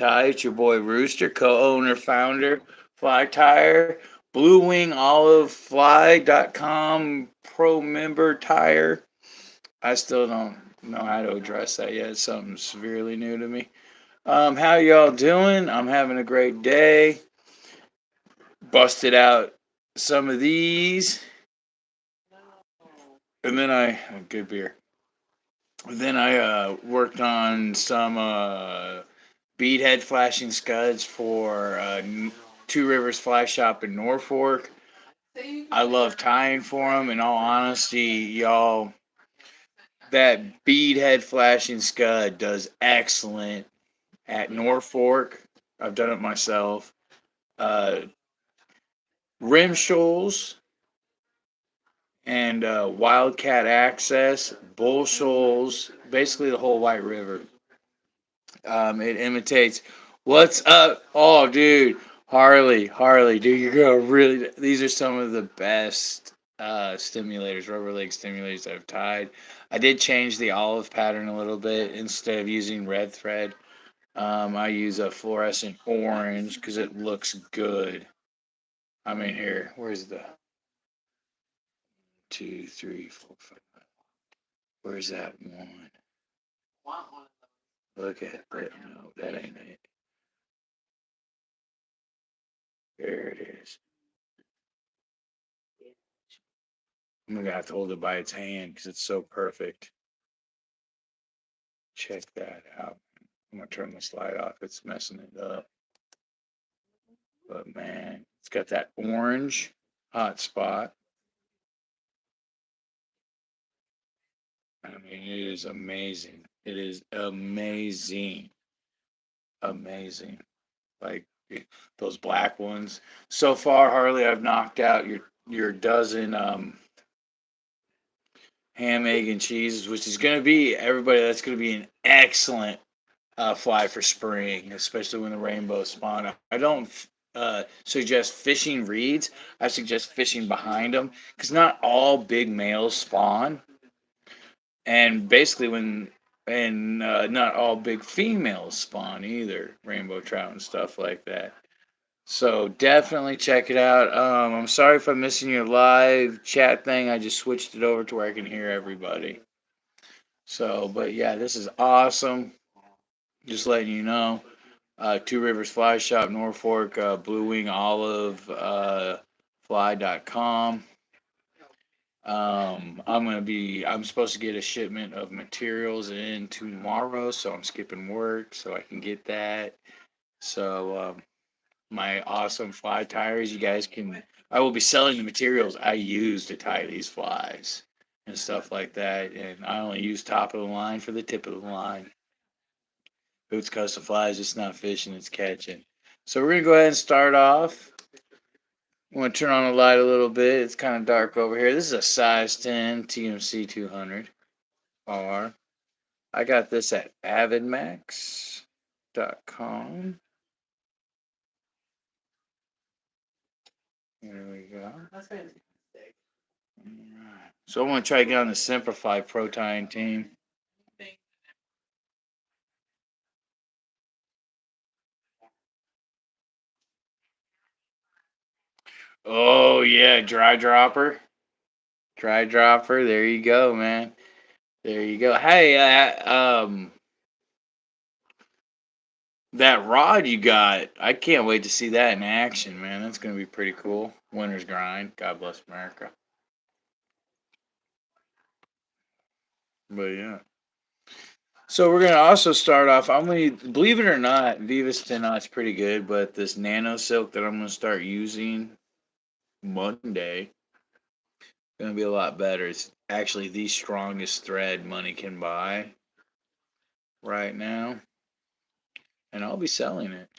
Ty, it's your boy Rooster, co-owner, founder, Fly Tire, Blue Wing Olive Fly.com pro member tire. I still don't know how to address that yet. It's something severely new to me. How y'all doing? I'm having a great day. Busted out some of these, and then good beer. Then I worked on some beadhead flashing scuds for Two Rivers Fly Shop in Norfolk. I love tying for them. In all honesty, y'all, that beadhead flashing scud does excellent at Norfolk. I've done it myself. Uh, Rim shoals and Wildcat Access, Bull shoals, basically the whole White River. It imitates. What's up? Oh, dude, Harley, dude, you're gonna really. These are some of the best stimulators, rubber leg stimulators I've tied. I did change the olive pattern a little bit. Instead of using red thread, I use a fluorescent orange because it looks good. I mean, here, where's the two, three, four, five? Where's that one? Look at that. No, that ain't it. There it is. I'm gonna have to hold it by its hand because it's so perfect. Check that out. I'm gonna turn the slide off. It's messing it up. But man, it's got that orange hot spot. I mean, it is amazing. It is amazing. Amazing. Like those black ones. So far, Harley, I've knocked out your dozen ham, egg, and cheeses, which is gonna be everybody. That's gonna be an excellent fly for spring, especially when the rainbows spawn. I don't suggest fishing reeds. I suggest fishing behind them because not all big males spawn, and basically not all big females spawn either. Rainbow trout and stuff like that. So definitely check it out. I'm sorry if I'm missing your live chat thing. I just switched it over to where I can hear everybody. So, but yeah, this is awesome. Just letting you know. Two Rivers Fly Shop, Norfolk, Blue Wing Olive, Fly.com. I'm supposed to get a shipment of materials in tomorrow, so I'm skipping work so I can get that. So, my awesome fly tires, I will be selling the materials I use to tie these flies and stuff like that. And I only use top of the line for the tip of the line. Hoot's custom flies, it's not fishing, it's catching. So we're gonna go ahead and start off. I'm gonna turn on the light a little bit. It's kind of dark over here. This is a size 10 TMC 200 R. I got this at avidmax.com. There we go. Alright. So I'm gonna try to get on the Simplify Protein team. Oh yeah, dry dropper. Dry dropper. There you go, man. There you go. Hey, that rod you got, I can't wait to see that in action, man. That's gonna be pretty cool. Winter's grind. God bless America. But yeah. So we're gonna also start off. I'm gonna believe it or not, Viva Stenot's pretty good, but this nano silk that I'm gonna start using Monday gonna be a lot better. It's actually the strongest thread money can buy right now, and I'll be selling it.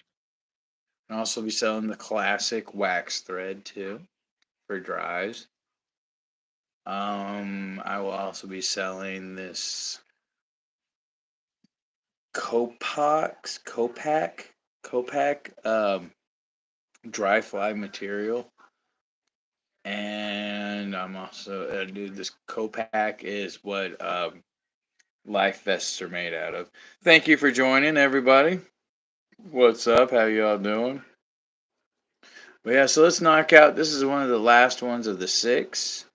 I'll also be selling the classic wax thread too for drives. I will also be selling this Copac, dry fly material. And I'm also, dude, this Copac is what life vests are made out of. Thank you for joining, everybody. What's up? How y'all doing? Well, yeah, so let's knock out. This is one of the last ones of the six.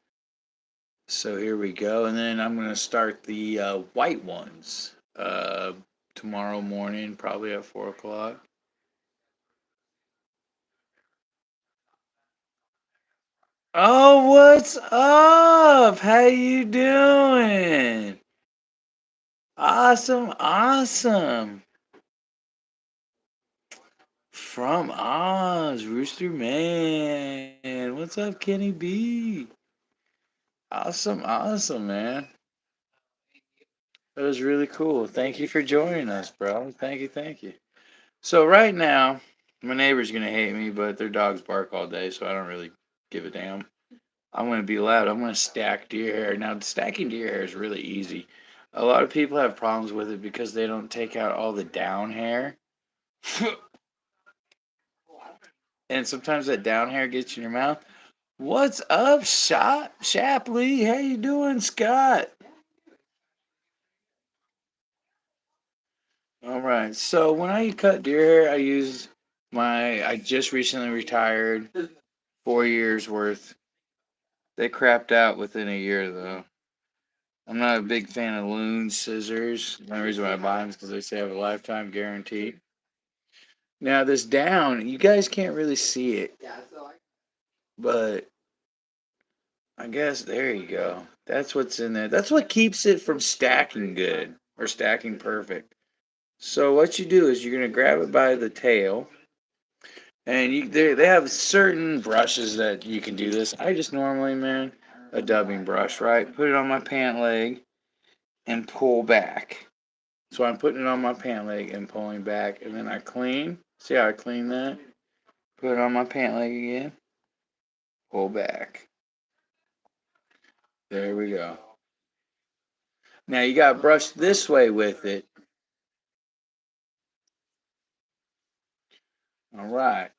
So here we go, and then I'm gonna start the white ones tomorrow morning, probably at 4 o'clock. Oh, what's up? How you doing? Awesome, awesome. From Oz, Rooster Man. What's up, Kenny B? Awesome, awesome, man. That was really cool. Thank you for joining us, bro. Thank you, thank you. So right now, my neighbor's gonna hate me, but their dogs bark all day, so I don't really give a damn. I'm gonna be loud. I'm gonna stack deer hair. Now, stacking deer hair is really easy. A lot of people have problems with it because they don't take out all the down hair, and sometimes that down hair gets in your mouth. What's up, Shapley? How you doing, Scott? All right. So when I cut deer hair, I use I just recently retired, 4 years worth. They crapped out within a year though. I'm not a big fan of loon scissors. The only reason why I buy them is because they say I have a lifetime guarantee. Now this down, you guys can't really see it, but I guess there you go. That's what's in there. That's what keeps it from stacking good or stacking perfect. So what you do is you're gonna grab it by the tail, and they have certain brushes that you can do this. I just normally, man, a dubbing brush, right? Put it on my pant leg and pull back. So I'm putting it on my pant leg and pulling back, and then I clean. See how I clean that? Put it on my pant leg again, pull back. There we go. Now you got to brush this way with it. All right.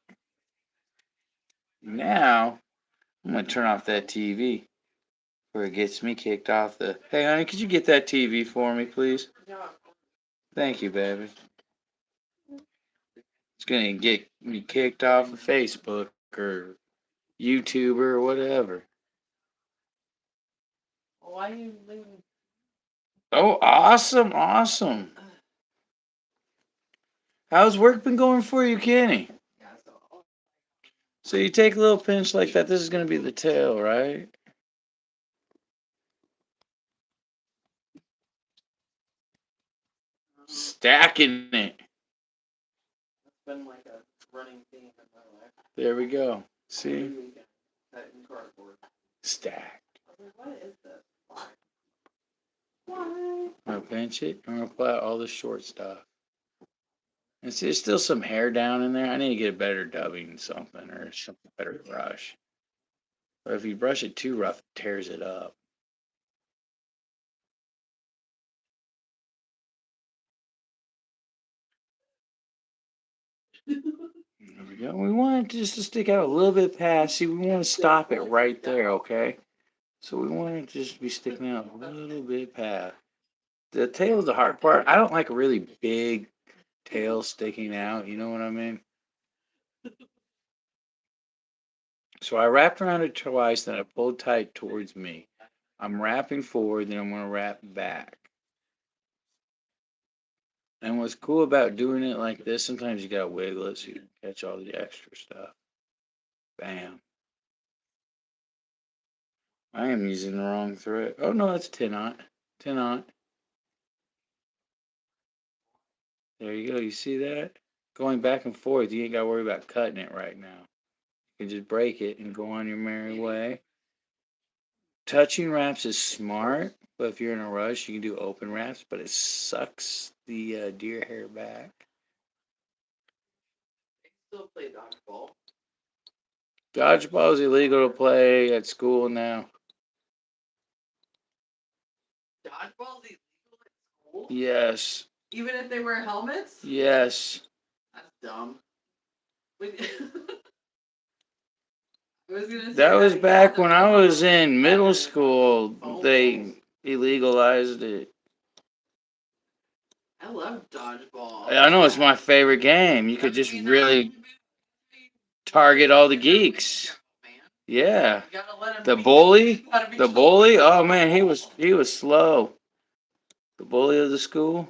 Now I'm gonna turn off that TV before it gets me kicked off the. Hey, honey, could you get that TV for me, please? Thank you, baby. It's gonna get me kicked off of Facebook or YouTube or whatever. Why are you leaving? Oh, awesome, awesome. How's work been going for you, Kenny? So you take a little pinch like that. This is gonna be the tail, right? Stacking it. There we go. See? Stacked. I'm gonna pinch it. I'm gonna pull out all the short stuff. And see, there's still some hair down in there. I need to get a better dubbing something or something better brush. But if you brush it too rough, it tears it up. There we go. We want it just to stick out a little bit past. See, we want to stop it right there, okay? So we want it to just be sticking out a little bit past. The tail is the hard part. I don't like a really big tail sticking out. You know what I mean? So I wrapped around it twice, then I pulled tight towards me. I'm wrapping forward, then I'm going to wrap back. And what's cool about doing it like this, sometimes you got to wiggle it so you can catch all the extra stuff. Bam. I am using the wrong thread. Oh, no, that's 10 aught. 10 aught. There you go. You see that? Going back and forth, you ain't got to worry about cutting it right now. You can just break it and go on your merry way. Touching wraps is smart, but if you're in a rush, you can do open wraps, but it sucks the deer hair back. Still play dodgeball. Dodgeball is illegal to play at school now. Dodgeball is illegal at school? Yes. Even if they wear helmets? Yes. That's dumb. That was back when I was in middle school. They illegalized it. I love dodgeball. I know it's my favorite game. You could just really target all the geeks. Yeah. The bully, the bully. Oh man, he was slow. The bully of the school.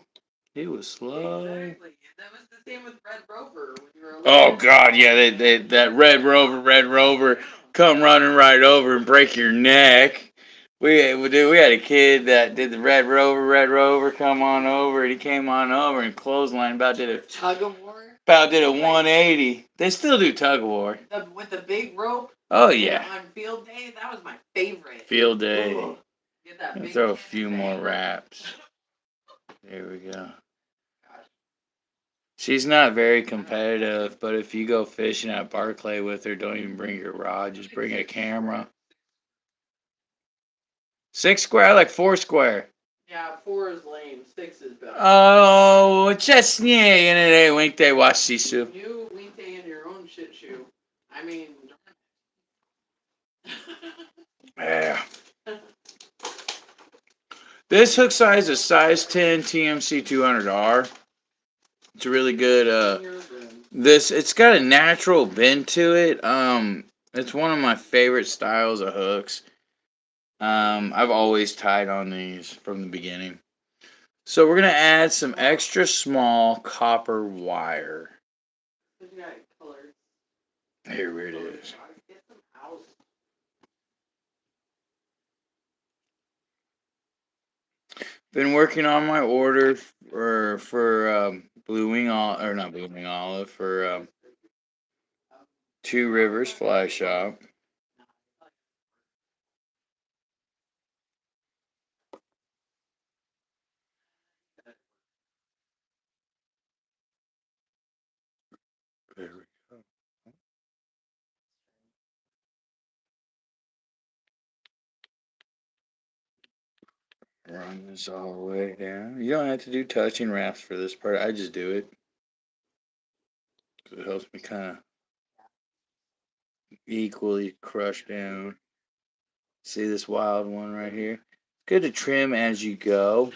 He was slow. Exactly. That was the same with Red Rover when you were a Oh little God, yeah, that Red Rover, come running right over and break your neck. We had a kid that did the Red Rover, come on over, and he came on over and clothesline tug of war. about did a 180. They still do tug of war. With the big rope. Oh yeah. On field day, that was my favorite. Field day. Ooh. Get that big Throw a few more wraps. There we go. She's not very competitive, but if you go fishing at Barclay with her, don't even bring your rod. Just bring a camera. 6 square, I like 4 square. Yeah, 4 is lame. 6 is better. Oh, just yeah, and wink day watch Sisu. You wink day in your own shit shoe. I mean. Yeah. This hook size is size 10 TMC 200R. It's a really good. It's got a natural bend to it. It's one of my favorite styles of hooks. I've always tied on these from the beginning. So we're gonna add some extra small copper wire. Here it is. Been working on my order for Blue Wing Olive, or not Blue Wing Olive, for Two Rivers Fly Shop. There we go. Run this all the way down. You don't have to do touching wraps for this part. I just do it. It helps me kind of equally crush down. See this wild one right here? Good to trim as you go.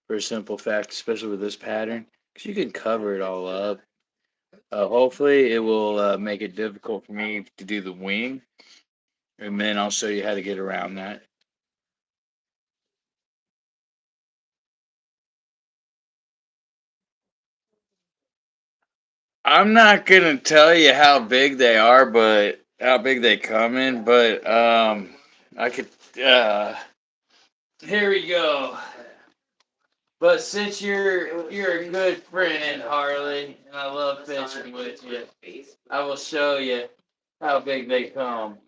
For a simple fact, especially with this pattern, because you can cover it all up. Hopefully, it will make it difficult for me to do the wing, and then I'll show you how to get around that. I'm not gonna tell you how big they are, but how big they come in. But I could. Here we go. But since you're a good friend, Harley, and I love fishing with you, I will show you how big they come.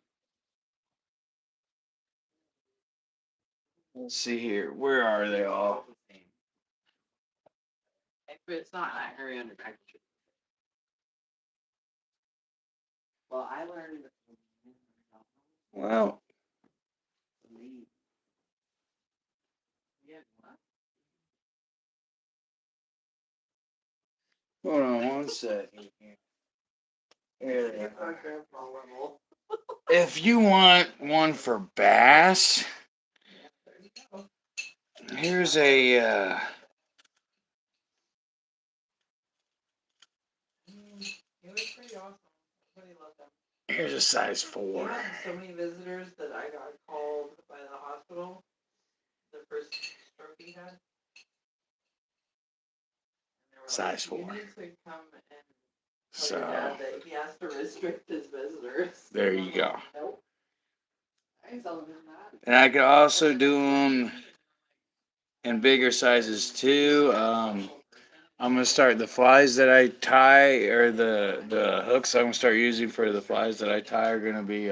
Let's see here. Where are they all? But it's not that hurry under package. Well, I learned. Well, hold on one second here. If you want one for bass, here's a. Here's a size 4. We had so many visitors that I got called by the hospital. The first stroke he had. Size 4. You need to come and tell your dad that he has to restrict his visitors. There you go. Nope. I ain't telling him that. And I could also do them in bigger sizes too. I'm gonna start the flies that I tie, or the hooks I'm gonna start using for the flies that I tie are gonna be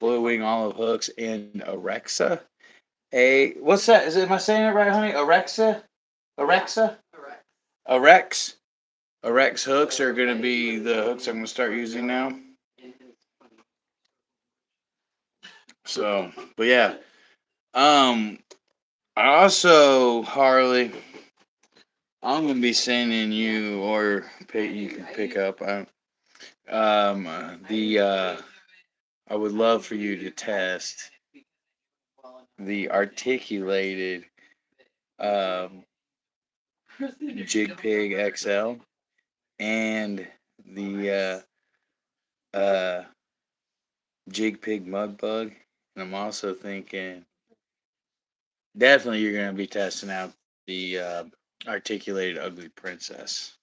Blue Wing Olive hooks and Arexa. What's that? Am I saying it right, honey? Arexa? Arexa? Arex. Arex hooks are gonna be the hooks I'm gonna start using now. So, but yeah. I also, Harley, I'm gonna be sending you, or you can pick up. I would love for you to test the articulated Jig Pig XL and the Jig Pig Mud Bug. And I'm also thinking definitely you're going to be testing out the articulated ugly princess,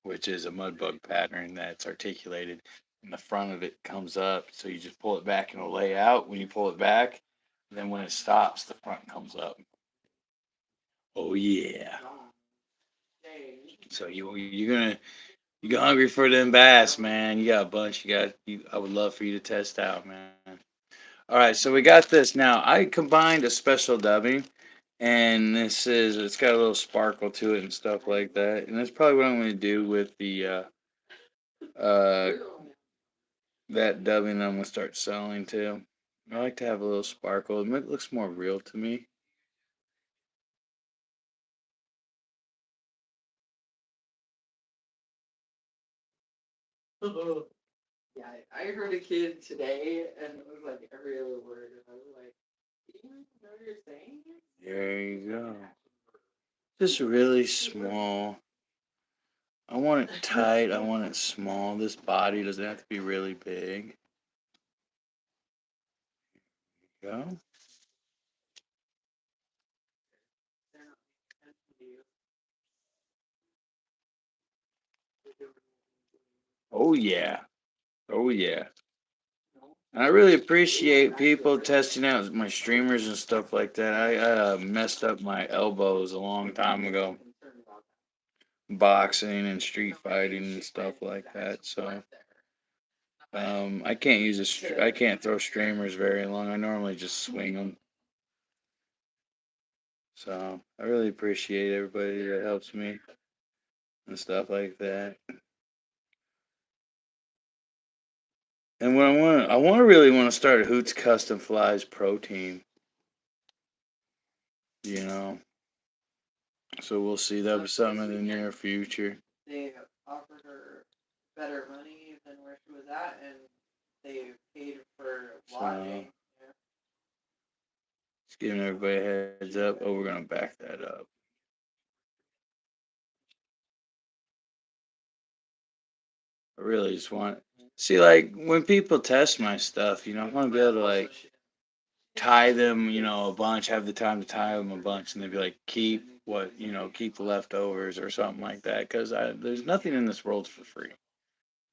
which is a mud bug pattern that's articulated and the front of it comes up. So you just pull it back and it'll lay out. When you pull it back, then when it stops, the front comes up. Oh yeah. So you get hungry for them bass, man. You got a bunch. I would love for you to test out, man. All right, so we got this now. I combined a special dubbing, and it's got a little sparkle to it and stuff like that. And that's probably what I'm going to do with the uh that dubbing that I'm going to start selling too. I like to have a little sparkle. It looks more real to me. Yeah, I heard a kid today, and it was like every other word, and I was like, "Do you even know what you're saying?" There you go. Just really small. I want it tight. I want it small. This body doesn't have to be really big. Go. Oh yeah. Oh yeah. And I really appreciate people testing out my streamers and stuff like that. I messed up my elbows a long time ago, boxing and street fighting and stuff like that. So I can't throw streamers very long. I normally just swing them. So I really appreciate everybody that helps me and stuff like that. And what I really want to start a Hoots Custom Flies Pro Team. You know, so we'll see. That'll be something in the near future. They offered her better money than where she was at, and they paid for lodging. Just giving everybody a heads up. Oh, we're gonna back that up. I really just want see like when people test my stuff, I want to be able to like tie them, a bunch, have the time to tie them a bunch, and they'd be like, keep the leftovers or something like that. Because there's nothing in this world for free.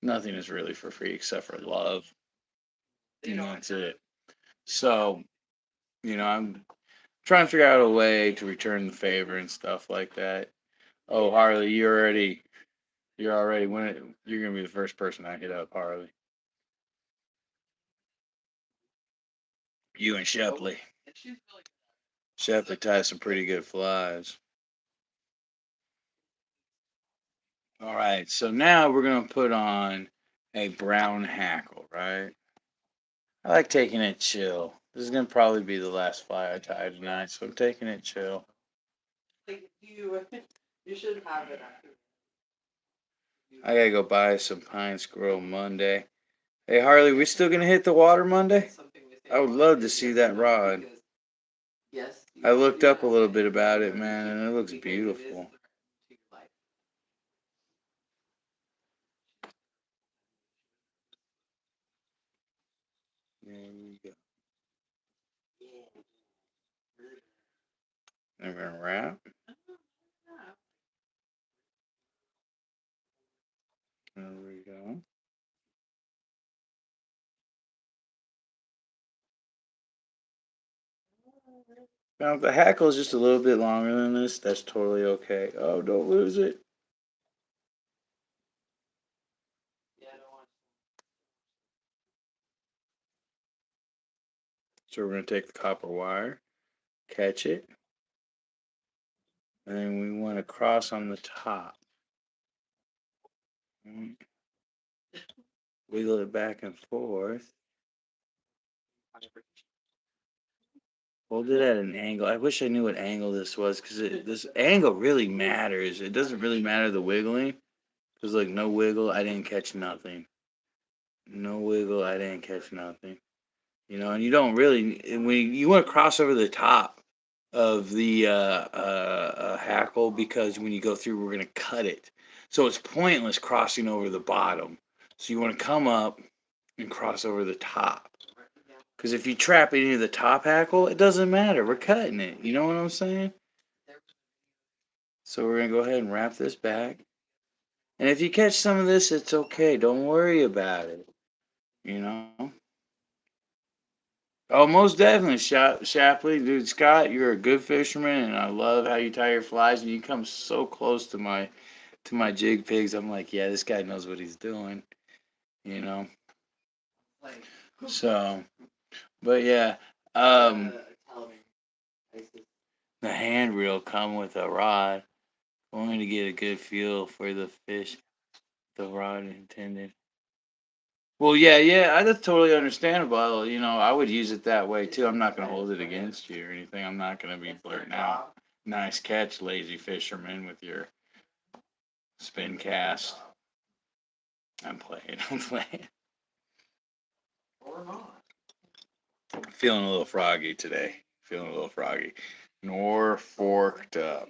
Nothing is really for free except for love. That's it. So, I'm trying to figure out a way to return the favor and stuff like that. Oh, Harley, you're gonna be the first person I hit up, Harley. You and Shepley. Shepley ties some pretty good flies. All right, so now we're gonna put on a brown hackle, right? I like taking it chill. This is gonna probably be the last fly I tie tonight, so I'm taking it chill. Like you should have it after. I gotta go buy some pine squirrel Monday. Hey Harley, we still gonna hit the water Monday? I would love to see that rod. Yes. I looked up a little bit about it, man, and it looks beautiful. There we go. I'm gonna wrap. There we go. Now, if the hackle is just a little bit longer than this, that's totally okay. Oh, don't lose it. So we're going to take the copper wire, catch it, and then we want to cross on the top. Wiggle it back and forth. Hold it at an angle. I wish I knew what angle this was because this angle really matters. It doesn't really matter the wiggling because like no wiggle, I didn't catch nothing. No wiggle, I didn't catch nothing. And you don't really when you want to cross over the top. of the hackle, because when you go through, we're gonna cut it. So it's pointless crossing over the bottom. So you want to come up and cross over the top. Because if you trap any of the top hackle, it doesn't matter. We're cutting it. You know what I'm saying? So we're gonna go ahead and wrap this back. And if you catch some of this, it's okay. Don't worry about it. You know. Oh, most definitely, Shapley, dude. Scott, you're a good fisherman, and I love how you tie your flies. And you come so close to my jig pigs. I'm like, yeah, this guy knows what he's doing. You know. So, but yeah, the hand reel come with a rod. Only to get a good feel for the fish the rod intended. Well, yeah, that's totally understandable. You know, I would use it that way too. I'm not gonna hold it against you or anything. I'm not gonna be blurting out. Nice catch, lazy fisherman, with your spin cast. I'm playing. I'm playing. Feeling a little froggy today. Feeling a little froggy. Nor forked up.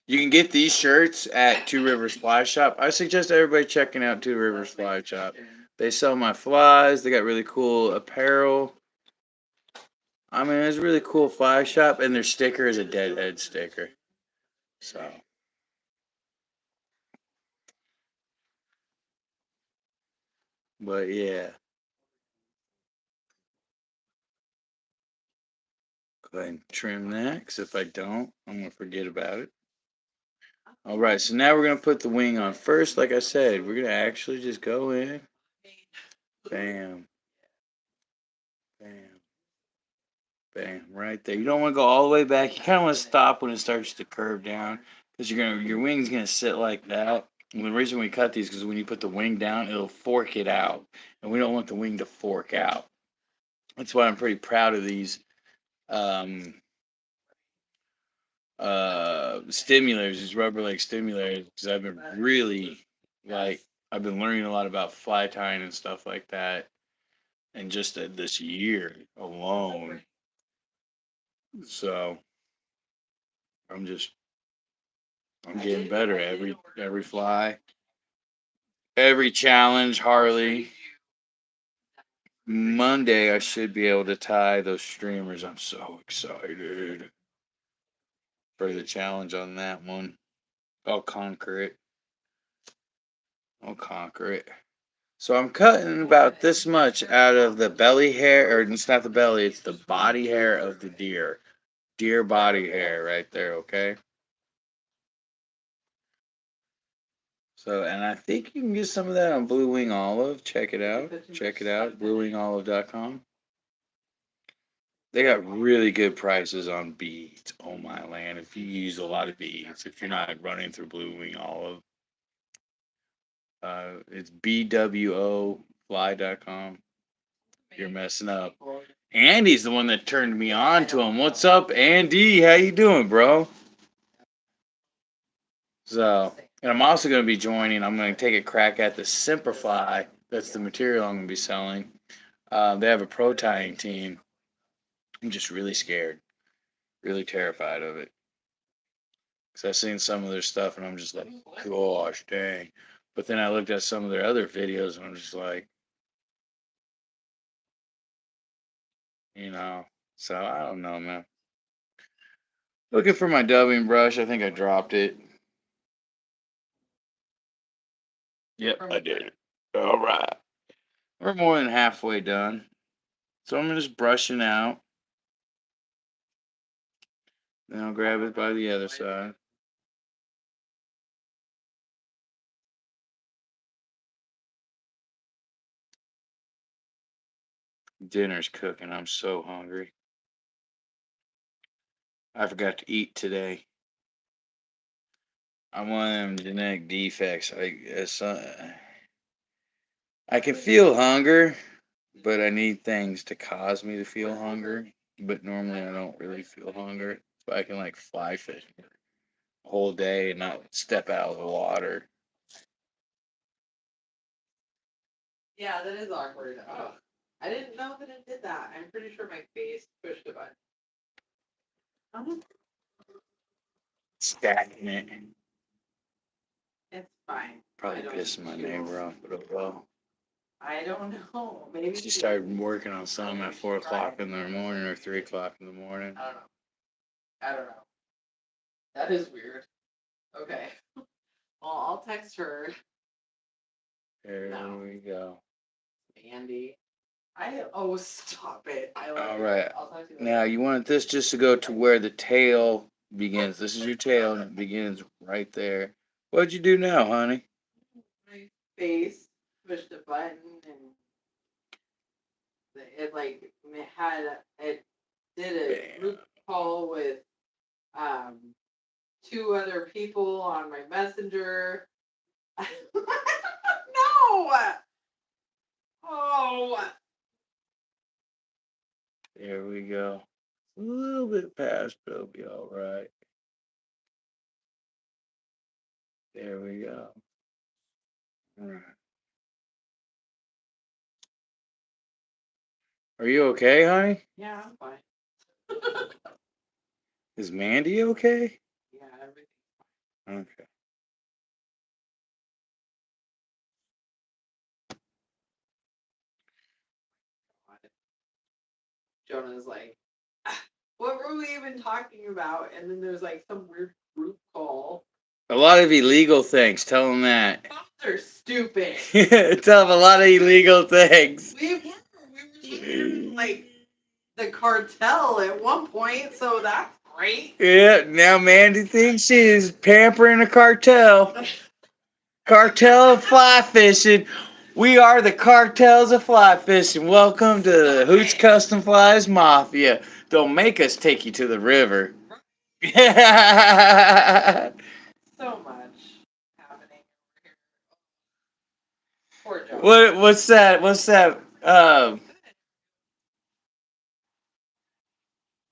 You can get these shirts at Two Rivers Fly Shop. I suggest everybody checking out Two Rivers Fly Shop. They sell my flies. They got really cool apparel. I mean, it's a really cool fly shop, and their sticker is a deadhead sticker. So, but yeah, go ahead and trim that, because if I don't, I'm going to forget about it. All right, so now we're going to put the wing on. First, like I said, we're going to actually just go in. Bam. Bam. Bam. Right there. You don't want to go all the way back. You kind of want to stop when it starts to curve down, because your wing's going to sit like that. And the reason we cut these is because when you put the wing down, it'll fork it out. And we don't want the wing to fork out. That's why I'm pretty proud of these um, stimulators, these rubber leg stimulators, because I've been really like I've been learning a lot about fly tying and stuff like that, and just this year alone. So I'm just I'm getting better every fly, every challenge. Harley, Monday I should be able to tie those streamers. I'm so excited for the challenge on that one. I'll conquer it. I'll conquer it. So I'm cutting about this much out of the belly hair, or it's not the belly, it's the body hair of the deer. Deer body hair right there, okay? So, and I think you can get some of that on Blue Wing Olive. Check it out. Check it out, bluewingolive.com. They got really good prices on beads. Oh my land. If you use a lot of beads, if you're not running through Blue Wing Olive, it's bwofly.com. You're messing up. Andy's the one that turned me on to him. What's up, Andy? How you doing, bro? So, and I'm also going to be joining. I'm going to take a crack at the Simplify. That's the material I'm going to be selling. They have a pro tying team. I'm just really scared, really terrified of it. Because I've seen some of their stuff and I'm just like, gosh, dang. But then I looked at some of their other videos and I'm just like, you know. So I don't know, man. Looking for my dubbing brush. I think I dropped it. Yep, I did. All right. We're more than halfway done. So I'm just brushing out. Then I'll grab it by the other side. Dinner's cooking. I'm so hungry. I forgot to eat today. I'm one of them genetic defects. I can feel hunger, but I need things to cause me to feel hunger. But normally I don't really feel hunger. So I can like fly fish the whole day and not step out of the water. Yeah, that is awkward. Oh, I didn't know that it did that. I'm pretty sure my face pushed a button. Stacking it. It's fine. Probably pissing my neighbor off, but oh well. I don't know. Maybe She started working on some at 4 o'clock in the morning or 3 o'clock in the morning. I don't know. That is weird. Okay. Well, I'll text her. There we go. Andy. Stop it. All right. Now you want this just to go to where the tail begins. This is your tail, and it begins right there. What'd you do now, honey? My face, pushed a button, and it did a group call with 2 other people on my messenger. No! Oh! There we go. A little bit past, but it'll be all right. There we go. All right. Are you okay, honey? Yeah, I'm fine. Is Mandy okay? Yeah, everything. Okay. Jonah's like, what were we even talking about? And then there's like some weird group call. A lot of illegal things. Tell them that. They're stupid. Tell them a lot of illegal things. We were talking like the cartel at one point, so that's great. Yeah, now Mandy thinks she's pampering a cartel. Cartel of fly fishing. We are the cartels of fly fishing. Welcome to the Hoots Custom Flies Mafia. Don't make us take you to the river. So much happening over here. Poor John. What's that? What's that?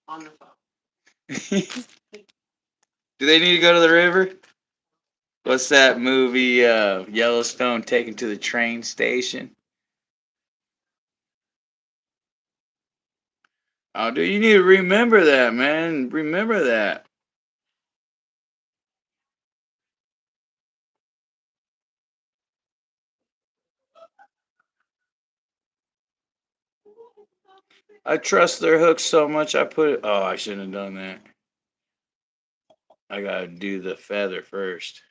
On the phone. Do they need to go to the river? What's that movie, Yellowstone, Taken to the Train Station? Oh, dude, you need to remember that, man. Remember that. I trust their hooks so much, I put it. Oh, I shouldn't have done that. I gotta do the feather first.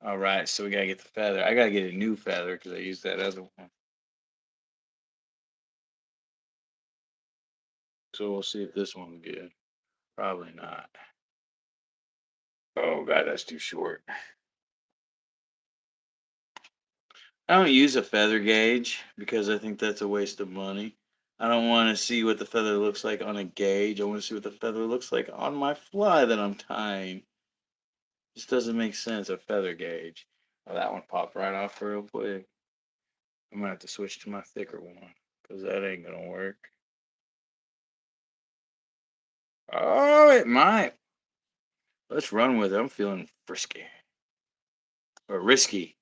All right, so we gotta get the feather. I gotta get a new feather because I used that other one. So we'll see if this one's good. Probably not. Oh, God, that's too short. I don't use a feather gauge because I think that's a waste of money. I don't want to see what the feather looks like on a gauge. I want to see what the feather looks like on my fly that I'm tying. Just doesn't make sense, a feather gauge. Oh, that one popped right off real quick. I'm going to have to switch to my thicker one because that ain't going to work. Oh, it might. Let's run with it. I'm feeling frisky. Or risky.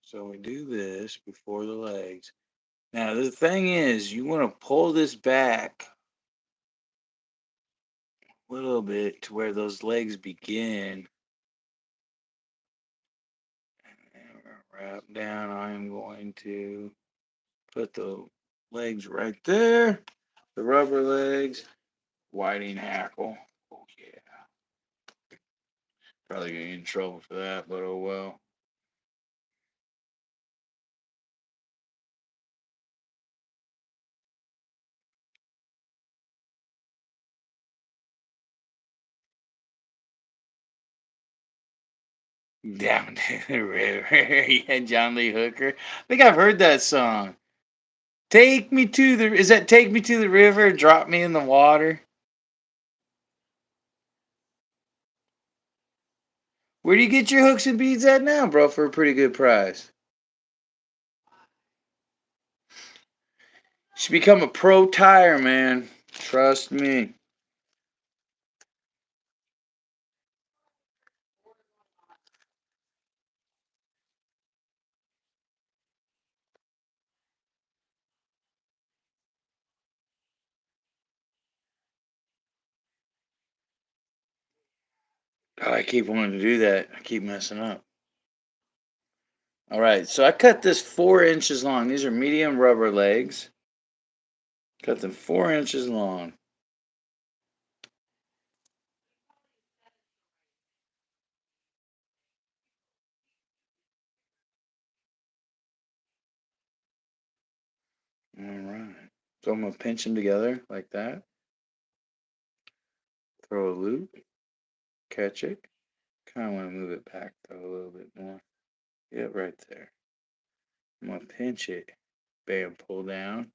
So we do this before the legs. Now, the thing is, you want to pull this back a little bit to where those legs begin. And wrap down. I'm going to put the legs right there. The rubber legs. Whiting hackle. Oh, yeah. Probably going to get in trouble for that, but oh well. Down to the river. Yeah, John Lee Hooker. I think I've heard that song. Take me to the. Is that Take Me to the River? Drop me in the water? Where do you get your hooks and beads at now, bro, for a pretty good price? You should become a pro tire, man. Trust me. Oh, I keep wanting to do that. I keep messing up. All right, so I cut this 4 inches long. These are medium rubber legs. Cut them 4 inches long. All right. So I'm going to pinch them together like that. Throw a loop. Catch it. Kind of want to move it back though a little bit more. Yeah, right there. I'm going to pinch it. Bam, pull down.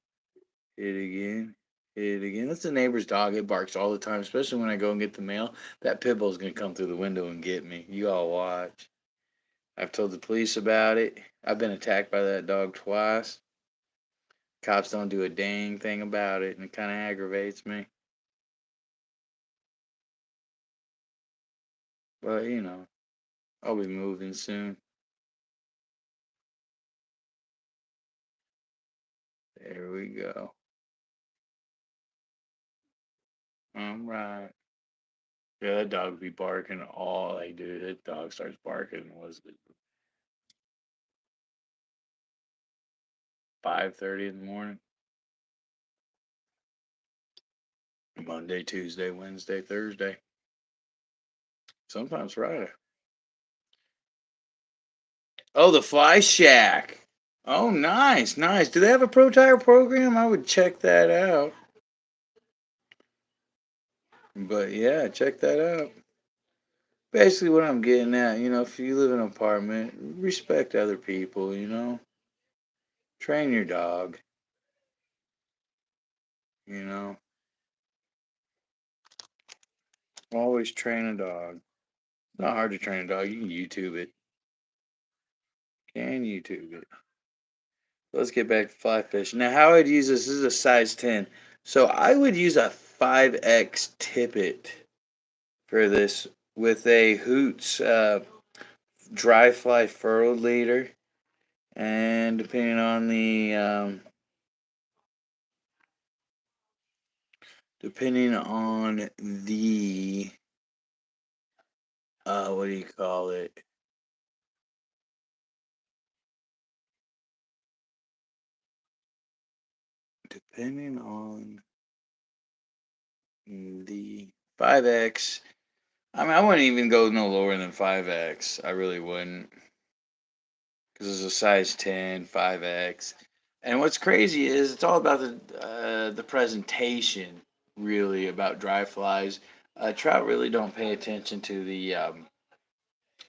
Hit it again. Hit it again. That's the neighbor's dog. It barks all the time, especially when I go and get the mail. That pit bull's going to come through the window and get me. You all watch. I've told the police about it. I've been attacked by that dog twice. Cops don't do a dang thing about it, and it kind of aggravates me. But, I'll be moving soon. There we go. All right. Yeah, that dog be barking all like, dude. That dog starts barking. Was it 5:30 in the morning? Monday, Tuesday, Wednesday, Thursday. Sometimes Friday. Oh, the Fly Shack. Oh, nice, nice. Do they have a pro tire program? I would check that out. But yeah, check that out. Basically, what I'm getting at, if you live in an apartment, respect other people. Train your dog, you know. Always train a dog. Not hard to train a dog. You can YouTube it. Can YouTube it. Let's get back to fly fishing. Now, how I'd use this is a size 10. So I would use a 5X tippet for this with a Hoot's dry fly furrowed leader. And depending on the what do you call it? Depending on the 5X, I mean, I wouldn't even go no lower than 5X. I really wouldn't. Because it's a size 10, 5X. And what's crazy is it's all about the presentation, really, about dry flies. Trout really don't pay attention to the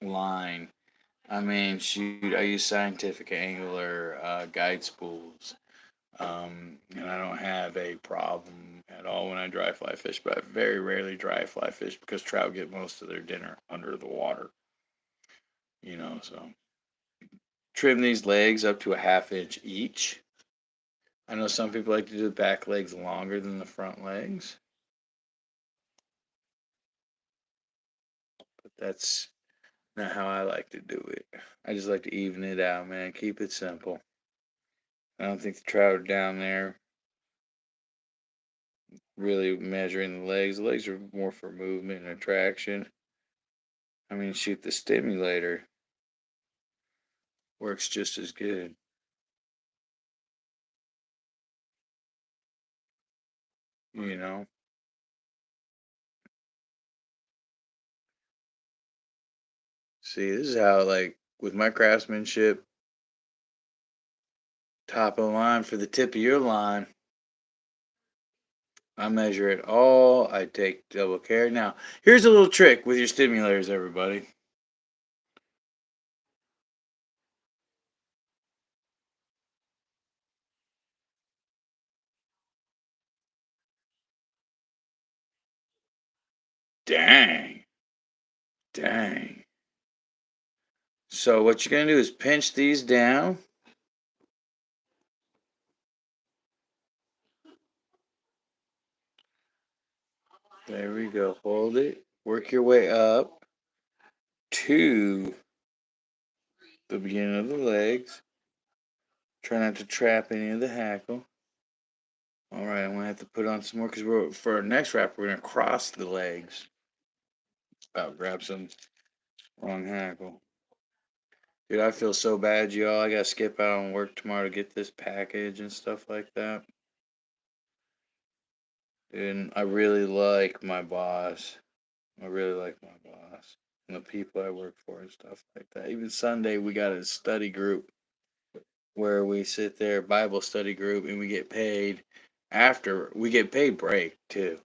line. I mean, shoot, I use scientific angler guide spools. And I don't have a problem at all when I dry fly fish, but I very rarely dry fly fish because trout get most of their dinner under the water, so trim these legs up to a 1/2 inch each. I know some people like to do the back legs longer than the front legs, but that's not how I like to do it. I just like to even it out, man. Keep it simple. I don't think the trout are down there really measuring the legs. The legs are more for movement and attraction. I mean, shoot, the stimulator works just as good. You know, see, this is how, like, with my craftsmanship, top of the line for the tip of your line, I measure it all. I take double care. Now, here's a little trick with your stimulators, everybody. Dang. Dang. So, what you're going to do is pinch these down. There we go. Hold it. Work your way up to the beginning of the legs. Try not to trap any of the hackle. All right, I'm gonna have to put on some more because for our next wrap, we're gonna cross the legs. About to grab some wrong hackle. Dude, I feel so bad, y'all. I gotta skip out on work tomorrow to get this package and stuff like that. And I really like my boss. I really like my boss and the people I work for and stuff like that. Even Sunday, we got a study group where we sit there, Bible study group, and we get paid after we get paid break too.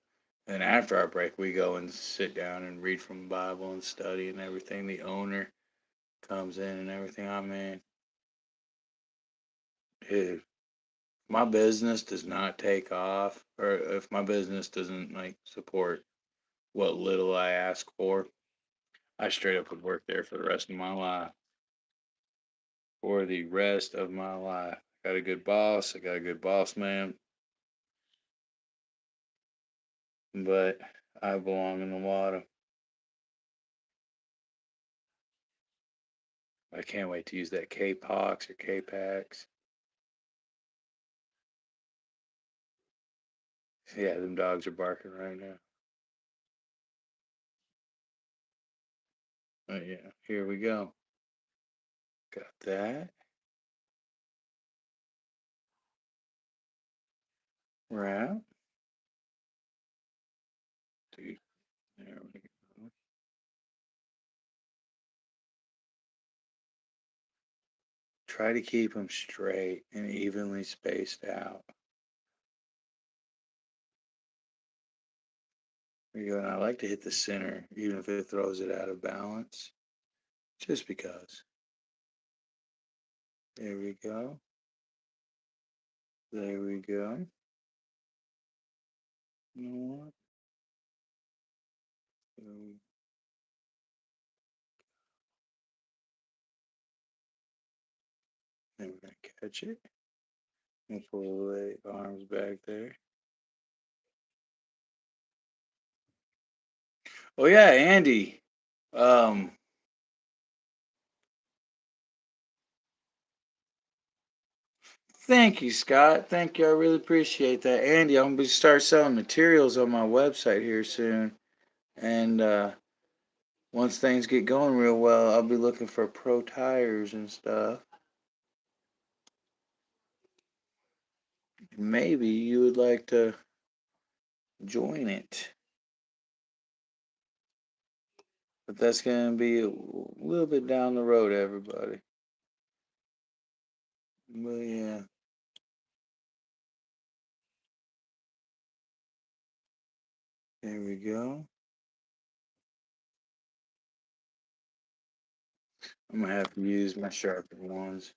And after our break, we go and sit down and read from the Bible and study and everything. The owner comes in and everything. I mean, dude, my business does not take off, or if my business doesn't like support what little I ask for, I straight up would work there for the rest of my life. For the rest of my life. Got a good boss. I got a good boss man. But I belong in the water. I can't wait to use that K-Pox or K-Pax. Yeah, them dogs are barking right now. Oh, yeah, here we go. Got that. Right. Dude, there we go. Try to keep them straight and evenly spaced out. There you go. And I like to hit the center, even if it throws it out of balance. Just because. There we go. There we go. You know what? Then we're going to catch it and pull the arms back there. Oh, yeah, Andy. Thank you, Scott. Thank you. I really appreciate that. Andy, I'm going to start selling materials on my website here soon. And once things get going real well, I'll be looking for pro tires and stuff. Maybe you would like to join it. But that's going to be a little bit down the road, everybody. But yeah. There we go. I'm going to have to use my sharpened ones.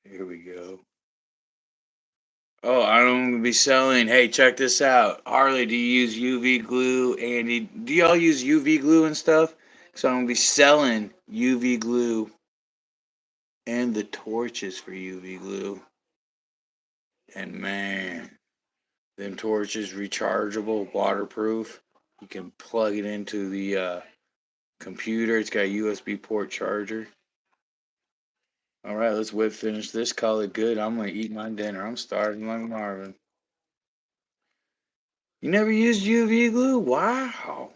Here we go. Oh, I'm going to be selling. Hey, check this out. Harley, do you use UV glue? Andy, do y'all use UV glue and stuff? So I'm going to be selling UV glue and the torches for UV glue. And man, them torches rechargeable, waterproof. You can plug it into the computer. It's got a USB port charger. All right, let's whip finish this. Call it good. I'm going to eat my dinner. I'm starving like Marvin. You never used UV glue? Wow.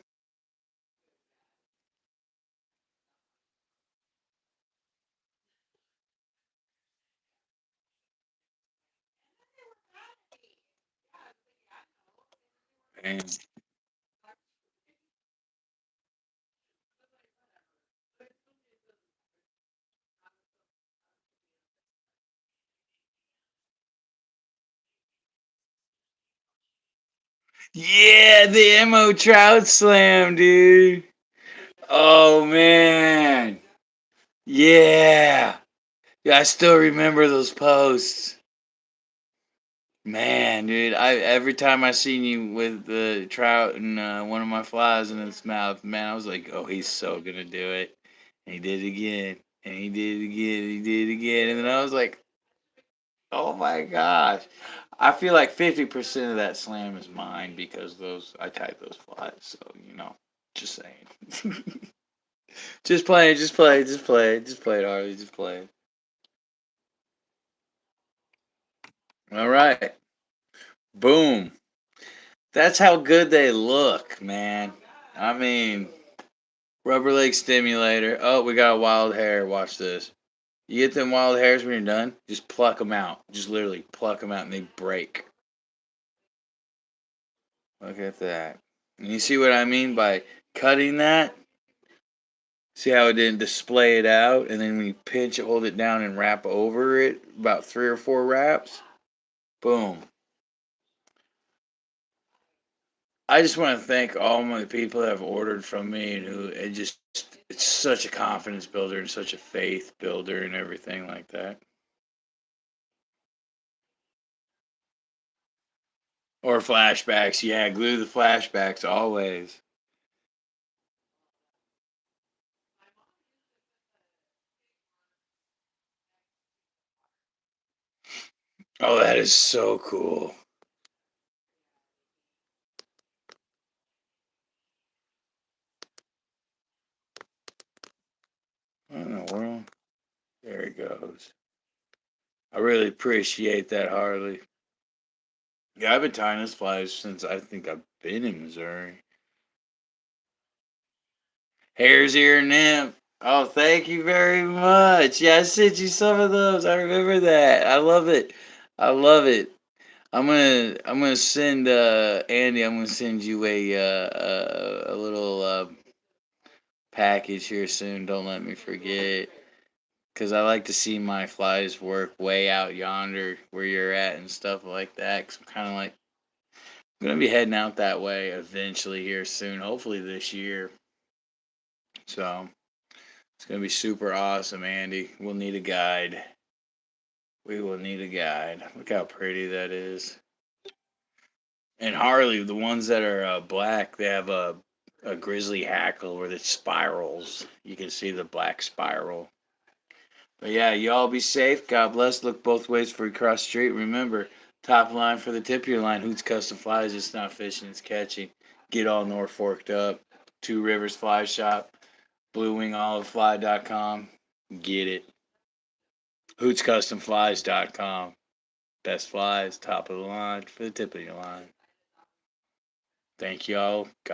Man. Yeah, the MO Trout Slam, dude. Oh, man. Yeah. Yeah, I still remember those posts. Man, dude, I every time I seen you with the trout and one of my flies in its mouth, man, I was like, oh, he's so gonna do it. And he did it again. And he did it again. And he did it again. And then I was like, oh my gosh. I feel like 50% of that slam is mine because those I tied those flies. So, just saying. Just play, just play, just play, just play it, Harley, just play it. All right. Boom. That's how good they look, man. I mean, rubber leg stimulator. Oh, we got a wild hair. Watch this. You get them wild hairs when you're done, just pluck them out. Just literally pluck them out and they break. Look at that. And you see what I mean by cutting that? See how it didn't display it out? And then when you pinch it, hold it down and wrap over it, about 3 or 4 wraps, boom. I just want to thank all my people that have ordered from me and who it's such a confidence builder and such a faith builder and everything like that. Or flashbacks, yeah, glue the flashbacks always. Oh, that is so cool. What in the world? There he goes. I really appreciate that, Harley. Yeah, I've been tying this flies since I think I've been in Missouri. Hare's ear nymph. Oh, thank you very much. Yeah, I sent you some of those. I remember that. I love it. I love it. I'm gonna send Andy. I'm gonna send you a little package here soon. Don't let me forget. Cause I like to see my flies work way out yonder where you're at and stuff like that. Cause I'm kind of like I'm gonna be heading out that way eventually here soon. Hopefully this year. So it's gonna be super awesome, Andy. We'll need a guide. We will need a guide. Look how pretty that is. And Harley, the ones that are black, they have a grizzly hackle where it spirals. You can see the black spiral. But yeah, y'all be safe. God bless. Look both ways for you cross the street. Remember, top line for the tip of your line. Hoot's Custom Flies. It's not fishing, it's catching. Get all Norfolked up. Two Rivers Fly Shop. BlueWingOliveFly.com. Get it. HootsCustomFlies.com. Best flies, top of the line for the tip of your line. Thank y'all. God